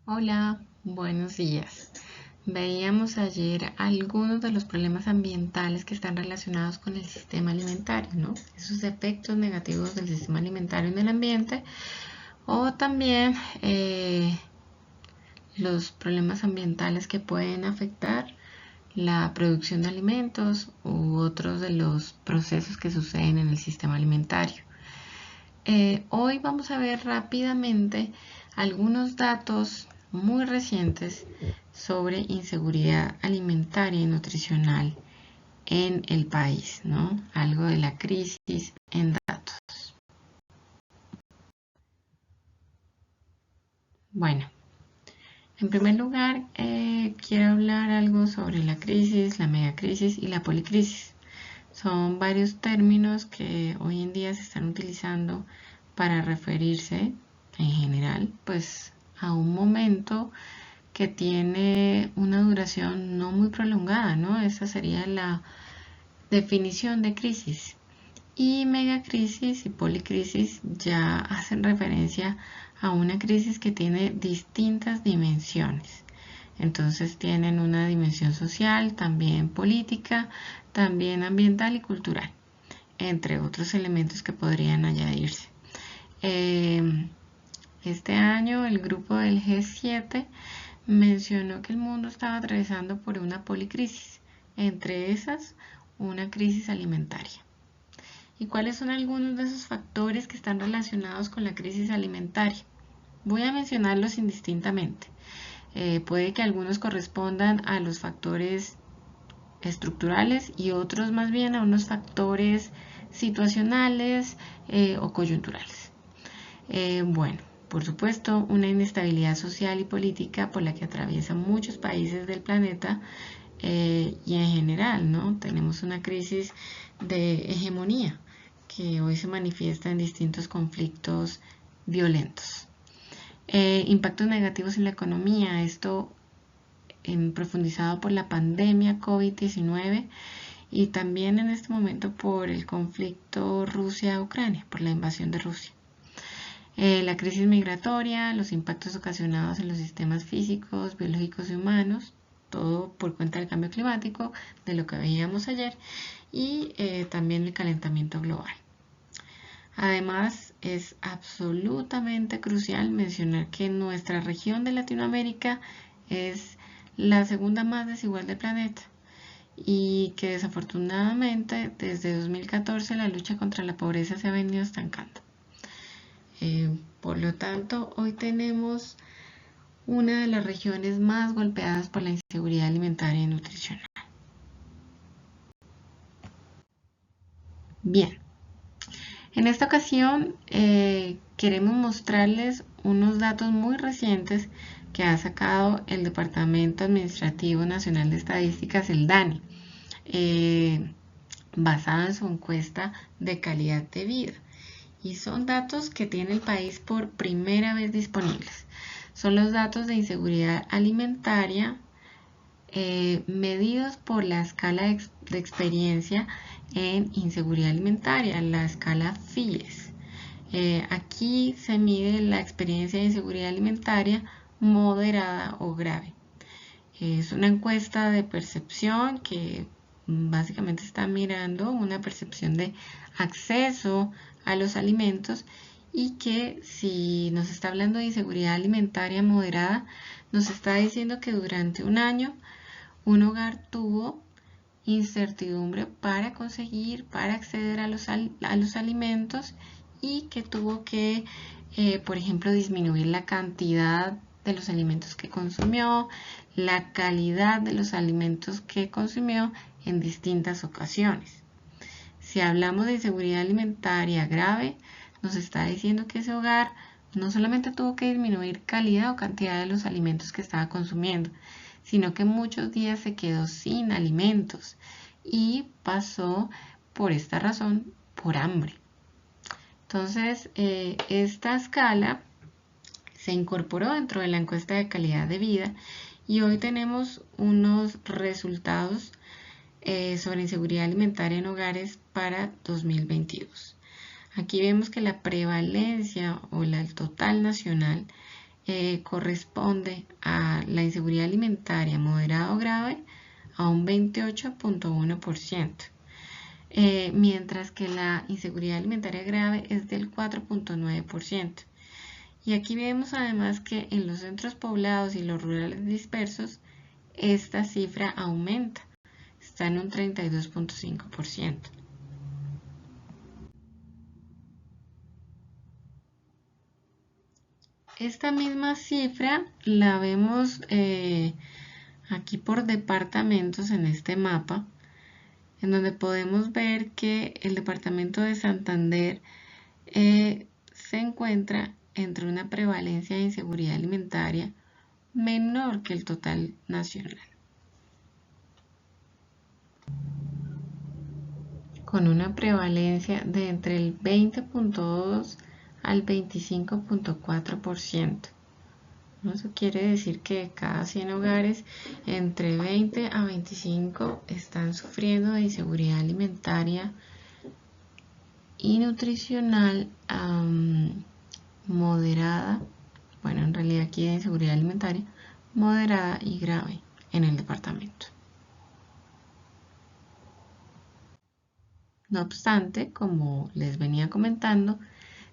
Hola, buenos días. Veíamos ayer algunos de los problemas ambientales que están relacionados con el sistema alimentario, ¿no? Esos efectos negativos del sistema alimentario en el ambiente o también los problemas ambientales que pueden afectar la producción de alimentos u otros de los procesos que suceden en el sistema alimentario. Hoy vamos a ver rápidamente algunos datos muy recientes sobre inseguridad alimentaria y nutricional en el país, ¿no? Algo de la crisis en datos. Bueno, en primer lugar, quiero hablar algo sobre la crisis, la megacrisis y la policrisis. Son varios términos que hoy en día se están utilizando para referirse en general, pues a un momento que tiene una duración no muy prolongada, ¿no? Esa sería la definición de crisis. Y megacrisis y policrisis ya hacen referencia a una crisis que tiene distintas dimensiones. Entonces tienen una dimensión social, también política, también ambiental y cultural, entre otros elementos que podrían añadirse. Este año el grupo del G7 mencionó que el mundo estaba atravesando por una policrisis, entre esas una crisis alimentaria. ¿Y cuáles son algunos de esos factores que están relacionados con la crisis alimentaria? Voy a mencionarlos indistintamente. Puede que algunos correspondan a los factores estructurales y otros más bien a unos factores situacionales o coyunturales. Bueno, por supuesto, una inestabilidad social y política por la que atraviesan muchos países del planeta y en general, ¿no? Tenemos una crisis de hegemonía que hoy se manifiesta en distintos conflictos violentos. Impactos negativos en la economía, esto profundizado por la pandemia COVID-19 y también en este momento por el conflicto Rusia-Ucrania, por la invasión de Rusia. La crisis migratoria, los impactos ocasionados en los sistemas físicos, biológicos y humanos, todo por cuenta del cambio climático, de lo que veíamos ayer, y también el calentamiento global. Además, es absolutamente crucial mencionar que nuestra región de Latinoamérica es la segunda más desigual del planeta y que desafortunadamente desde 2014 la lucha contra la pobreza se ha venido estancando. Por lo tanto, hoy tenemos una de las regiones más golpeadas por la inseguridad alimentaria y nutricional. Bien, en esta ocasión queremos mostrarles unos datos muy recientes que ha sacado el Departamento Administrativo Nacional de Estadísticas, el DANE, basada en su encuesta de calidad de vida. Y son datos que tiene el país por primera vez disponibles. Son los datos de inseguridad alimentaria medidos por la escala de experiencia en inseguridad alimentaria, la escala FIES. Aquí se mide la experiencia de inseguridad alimentaria moderada o grave. Es una encuesta de percepción que básicamente está mirando una percepción de acceso a los alimentos y que si nos está hablando de inseguridad alimentaria moderada, nos está diciendo que durante un año un hogar tuvo incertidumbre para conseguir, para acceder a los alimentos y que tuvo que, por ejemplo, disminuir la cantidad de los alimentos que consumió, la calidad de los alimentos que consumió en distintas ocasiones. Si hablamos de inseguridad alimentaria grave, nos está diciendo que ese hogar no solamente tuvo que disminuir calidad o cantidad de los alimentos que estaba consumiendo, sino que muchos días se quedó sin alimentos y pasó por esta razón por hambre. Entonces, esta escala se incorporó dentro de la encuesta de calidad de vida y hoy tenemos unos resultados sobre inseguridad alimentaria en hogares para 2022. Aquí vemos que la prevalencia o el total nacional corresponde a la inseguridad alimentaria moderada o grave a un 28.1%, mientras que la inseguridad alimentaria grave es del 4.9%. Y aquí vemos además que en los centros poblados y los rurales dispersos, esta cifra aumenta, está en un 32.5%. Esta misma cifra la vemos aquí por departamentos en este mapa, en donde podemos ver que el departamento de Santander se encuentra entre una prevalencia de inseguridad alimentaria menor que el total nacional, con una prevalencia de entre el 20.2 al 25.4%. Eso quiere decir que de cada 100 hogares, entre 20 a 25 están sufriendo de inseguridad alimentaria y nutricional moderada, bueno, en realidad aquí de inseguridad alimentaria moderada y grave en el departamento. No obstante, como les venía comentando,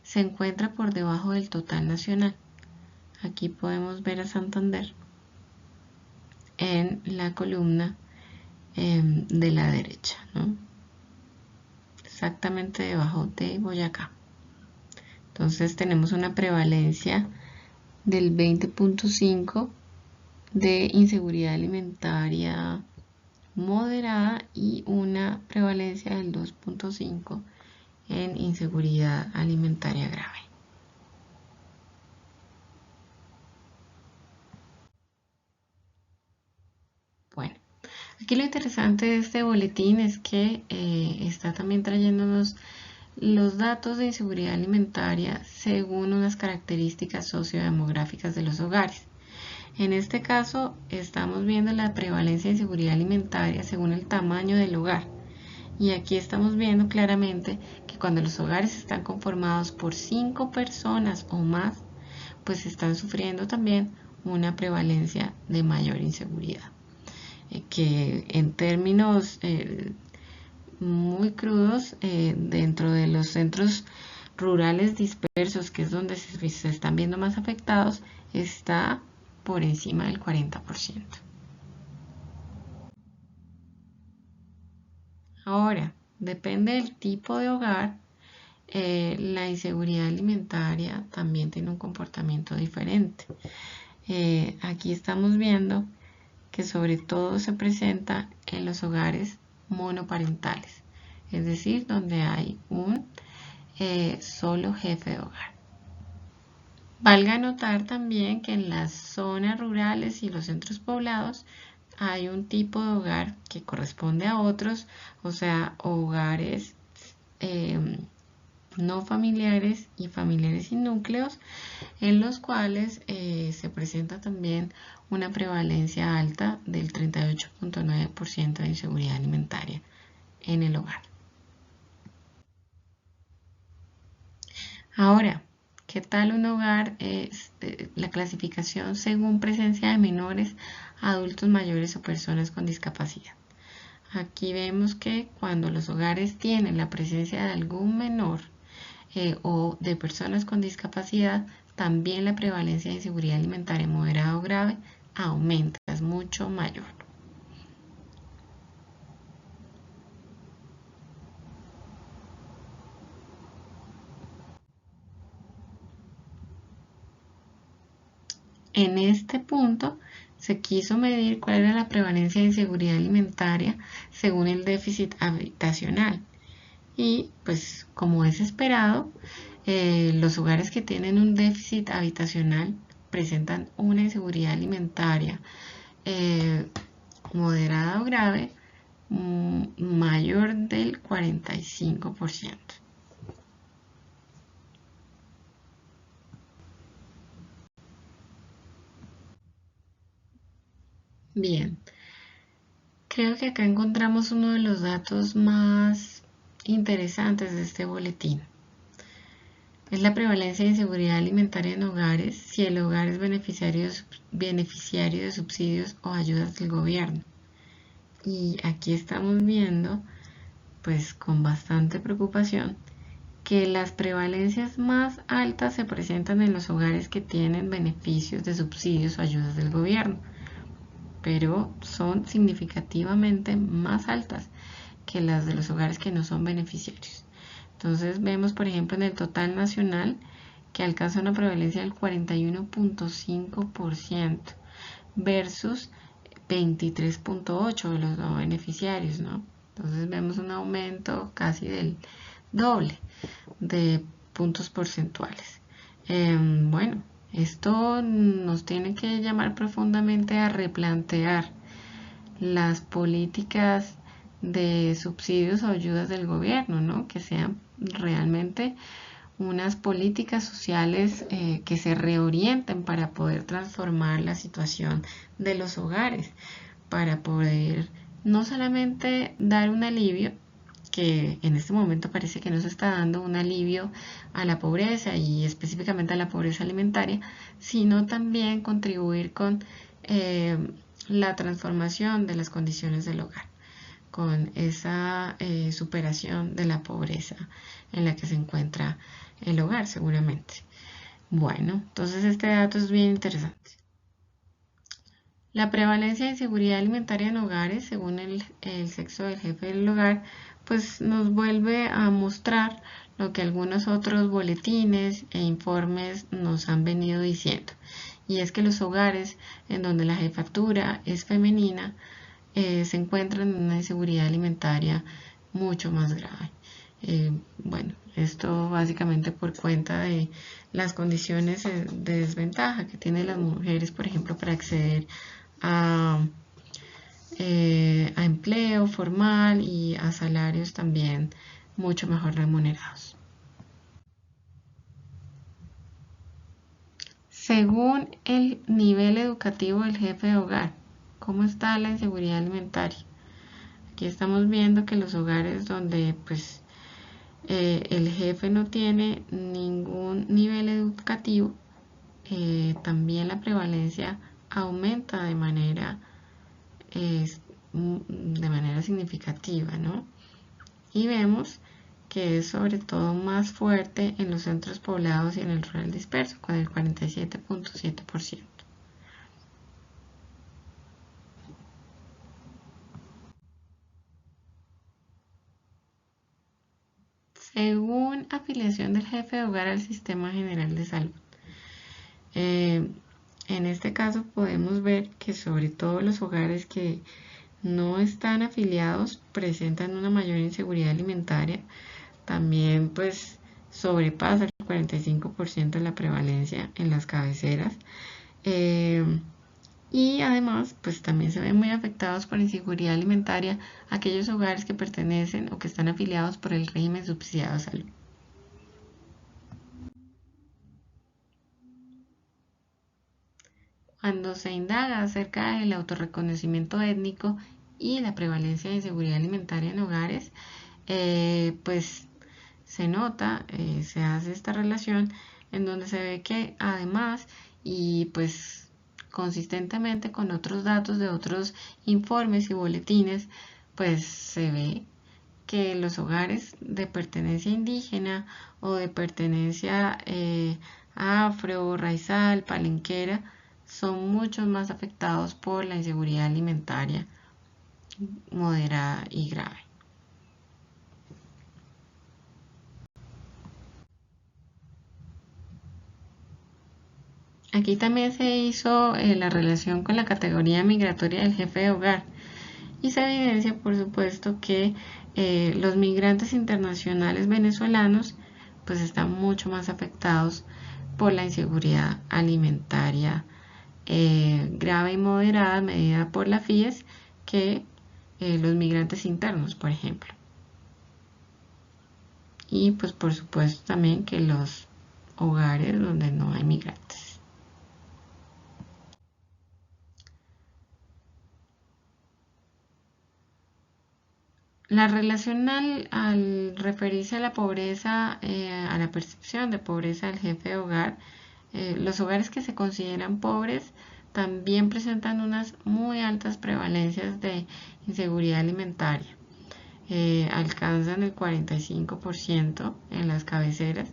se encuentra por debajo del total nacional. Aquí podemos ver a Santander en la columna de la derecha, ¿no? Exactamente debajo de Boyacá. Entonces tenemos una prevalencia del 20.5 de inseguridad alimentaria moderada y una prevalencia del 2.5 en inseguridad alimentaria grave. Bueno, aquí lo interesante de este boletín es que está también trayéndonos los datos de inseguridad alimentaria según unas características sociodemográficas de los hogares. En este caso, estamos viendo la prevalencia de inseguridad alimentaria según el tamaño del hogar. Y aquí estamos viendo claramente que cuando los hogares están conformados por 5 personas o más, pues están sufriendo también una prevalencia de mayor inseguridad. Que en términos muy crudos, dentro de los centros rurales dispersos, que es donde se están viendo más afectados, está por encima del 40%. Ahora, depende del tipo de hogar, la inseguridad alimentaria también tiene un comportamiento diferente. Aquí estamos viendo que sobre todo se presenta en los hogares monoparentales, es decir, donde hay un solo jefe de hogar. Valga notar también que en las zonas rurales y los centros poblados hay un tipo de hogar que corresponde a otros, o sea, hogares no familiares y familiares sin núcleos, en los cuales se presenta también una prevalencia alta del 38.9% de inseguridad alimentaria en el hogar. Ahora, ¿qué tal un hogar? La clasificación según presencia de menores, adultos mayores o personas con discapacidad. Aquí vemos que cuando los hogares tienen la presencia de algún menor o de personas con discapacidad, también la prevalencia de inseguridad alimentaria moderada o grave aumenta, es mucho mayor. En este punto se quiso medir cuál era la prevalencia de inseguridad alimentaria según el déficit habitacional. Y pues como es esperado, los hogares que tienen un déficit habitacional presentan una inseguridad alimentaria moderada o grave mayor del 45%. Bien, creo que acá encontramos uno de los datos más interesantes de este boletín. Es la prevalencia de inseguridad alimentaria en hogares si el hogar es beneficiario de subsidios o ayudas del gobierno. Y aquí estamos viendo, pues con bastante preocupación, que las prevalencias más altas se presentan en los hogares que tienen beneficios de subsidios o ayudas del gobierno, pero son significativamente más altas que las de los hogares que no son beneficiarios. Entonces vemos, por ejemplo, en el total nacional que alcanza una prevalencia del 41.5% versus 23.8% de los no beneficiarios, ¿no? Entonces vemos un aumento casi del doble de puntos porcentuales. Bueno, esto nos tiene que llamar profundamente a replantear las políticas de subsidios o ayudas del gobierno, ¿no? Que sean realmente unas políticas sociales que se reorienten para poder transformar la situación de los hogares, para poder no solamente dar un alivio, que en este momento parece que no se está dando un alivio a la pobreza y específicamente a la pobreza alimentaria, sino también contribuir con la transformación de las condiciones del hogar, con esa superación de la pobreza en la que se encuentra el hogar seguramente. Bueno, entonces este dato es bien interesante. La prevalencia de inseguridad alimentaria en hogares, según el sexo del jefe del hogar, pues nos vuelve a mostrar lo que algunos otros boletines e informes nos han venido diciendo. Y es que los hogares en donde la jefatura es femenina se encuentran en una inseguridad alimentaria mucho más grave. Bueno, esto básicamente por cuenta de las condiciones de desventaja que tienen las mujeres, por ejemplo, para acceder a, a empleo formal y a salarios también mucho mejor remunerados. Según el nivel educativo del jefe de hogar, ¿cómo está la inseguridad alimentaria? Aquí estamos viendo que los hogares donde pues el jefe no tiene ningún nivel educativo, también la prevalencia aumenta de manera significativa, ¿no? Y vemos que es sobre todo más fuerte en los centros poblados y en el rural disperso, con el 47.7%. Según afiliación del jefe de hogar al Sistema General de Salud. En este caso podemos ver que sobre todo los hogares que no están afiliados presentan una mayor inseguridad alimentaria. También pues sobrepasa el 45% de la prevalencia en las cabeceras. Y además pues también se ven muy afectados por inseguridad alimentaria aquellos hogares que pertenecen o que están afiliados por el régimen subsidiado de salud. Cuando se indaga acerca del autorreconocimiento étnico y la prevalencia de inseguridad alimentaria en hogares, pues se nota, se hace esta relación en donde se ve que además y pues consistentemente con otros datos de otros informes y boletines, pues se ve que los hogares de pertenencia indígena o de pertenencia afro, raizal, palenquera, son mucho más afectados por la inseguridad alimentaria moderada y grave. Aquí también se hizo la relación con la categoría migratoria del jefe de hogar y se evidencia, por supuesto, que los migrantes internacionales venezolanos pues están mucho más afectados por la inseguridad alimentaria grave y moderada medida por la FIES que los migrantes internos, por ejemplo. Y pues por supuesto también que los hogares donde no hay migrantes. La relación al referirse a la pobreza, a la percepción de pobreza del jefe de hogar, los hogares que se consideran pobres también presentan unas muy altas prevalencias de inseguridad alimentaria. Alcanzan el 45% en las cabeceras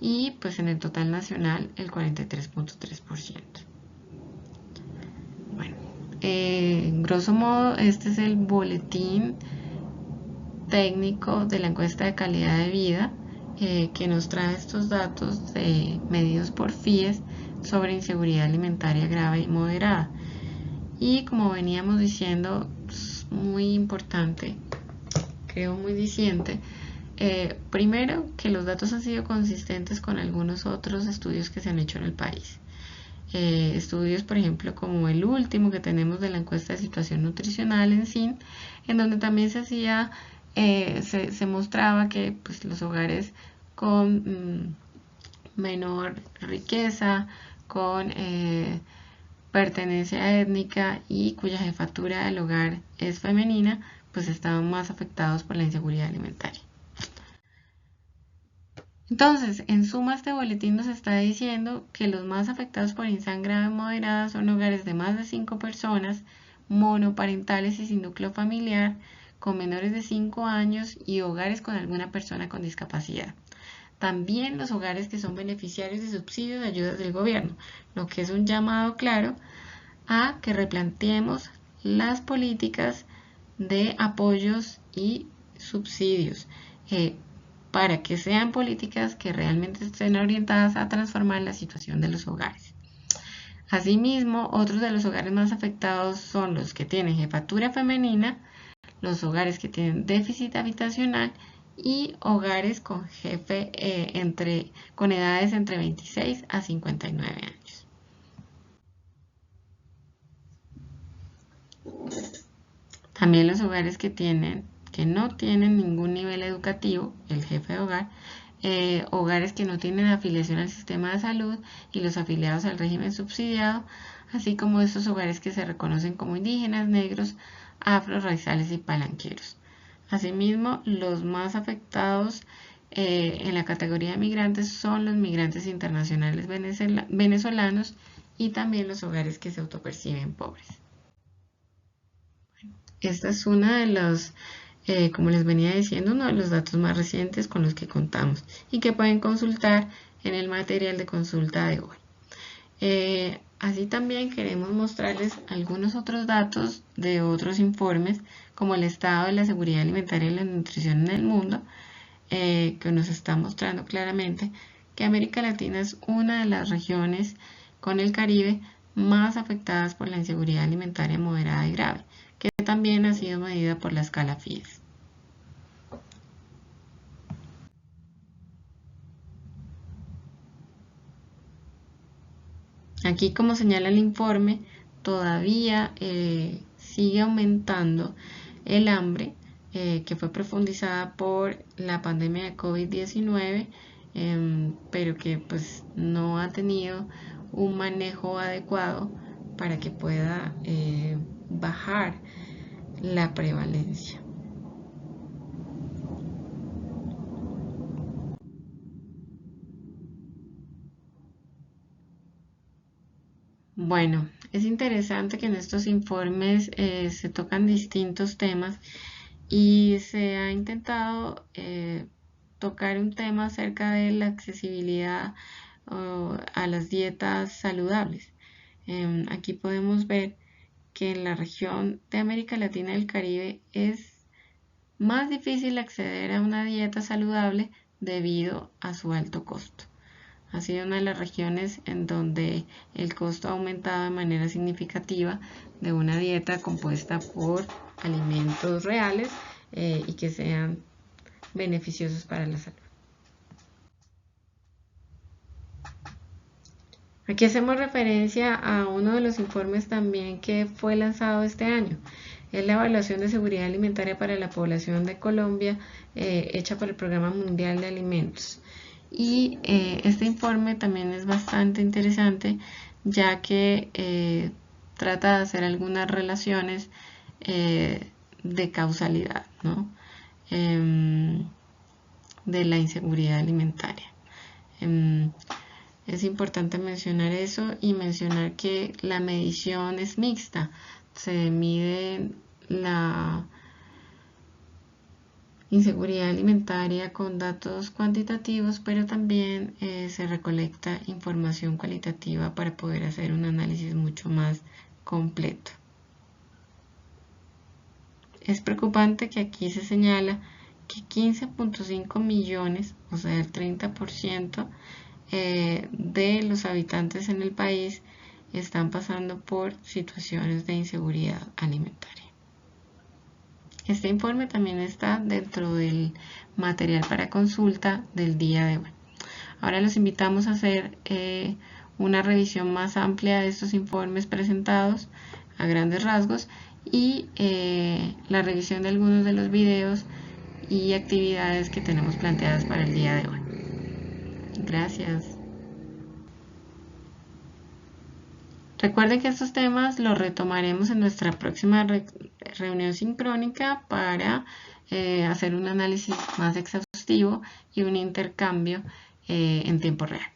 y pues en el total nacional el 43.3%. Bueno, grosso modo este es el boletín técnico de la encuesta de calidad de vida que nos trae estos datos medidos por FIES sobre inseguridad alimentaria grave y moderada. Y como veníamos diciendo, es muy importante, creo muy diciente, primero que los datos han sido consistentes con algunos otros estudios que se han hecho en el país. Estudios, por ejemplo, como el último que tenemos de la encuesta de situación nutricional en SIN, en donde también se mostraba que pues, los hogares con menor riqueza, con pertenencia étnica y cuya jefatura del hogar es femenina, pues estaban más afectados por la inseguridad alimentaria. Entonces, en suma, este boletín nos está diciendo que los más afectados por INSAN grave moderada son hogares de más de 5 personas, monoparentales y sin núcleo familiar, con menores de 5 años y hogares con alguna persona con discapacidad. También los hogares que son beneficiarios de subsidios de ayudas del gobierno, lo que es un llamado claro a que replanteemos las políticas de apoyos y subsidios para que sean políticas que realmente estén orientadas a transformar la situación de los hogares. Asimismo, otros de los hogares más afectados son los que tienen jefatura femenina, los hogares que tienen déficit habitacional y hogares con con edades entre 26 a 59 años. También los hogares que no tienen ningún nivel educativo, el jefe de hogar, hogares que no tienen afiliación al sistema de salud y los afiliados al régimen subsidiado, así como estos hogares que se reconocen como indígenas, negros, afro, raizales y palanqueros. Asimismo, los más afectados en la categoría de migrantes son los migrantes internacionales venezolanos y también los hogares que se autoperciben pobres. Esta es una de los, como les venía diciendo, uno de los datos más recientes con los que contamos y que pueden consultar en el material de consulta de hoy. Así también queremos mostrarles algunos otros datos de otros informes, como el estado de la seguridad alimentaria y la nutrición en el mundo, que nos está mostrando claramente que América Latina es una de las regiones con el Caribe más afectadas por la inseguridad alimentaria moderada y grave, que también ha sido medida por la escala FIES. Aquí, como señala el informe, todavía sigue aumentando el hambre que fue profundizada por la pandemia de COVID-19, pero que pues no ha tenido un manejo adecuado para que pueda bajar la prevalencia. Bueno, es interesante que en estos informes se tocan distintos temas y se ha intentado tocar un tema acerca de la accesibilidad a las dietas saludables. Aquí podemos ver que en la región de América Latina y el Caribe es más difícil acceder a una dieta saludable debido a su alto costo. Ha sido una de las regiones en donde el costo ha aumentado de manera significativa de una dieta compuesta por alimentos reales y que sean beneficiosos para la salud. Aquí hacemos referencia a uno de los informes también que fue lanzado este año. Es la evaluación de seguridad alimentaria para la población de Colombia hecha por el Programa Mundial de Alimentos. Y este informe también es bastante interesante ya que trata de hacer algunas relaciones de causalidad, ¿no? de la inseguridad alimentaria. Es importante mencionar eso y mencionar que la medición es mixta. Se mide la inseguridad alimentaria con datos cuantitativos, pero también se recolecta información cualitativa para poder hacer un análisis mucho más completo. Es preocupante que aquí se señala que 15.5 millones, o sea el 30% de los habitantes en el país están pasando por situaciones de inseguridad alimentaria. Este informe también está dentro del material para consulta del día de hoy. Ahora los invitamos a hacer una revisión más amplia de estos informes presentados a grandes rasgos y la revisión de algunos de los videos y actividades que tenemos planteadas para el día de hoy. Gracias. Recuerden que estos temas los retomaremos en nuestra próxima reunión sincrónica para hacer un análisis más exhaustivo y un intercambio en tiempo real.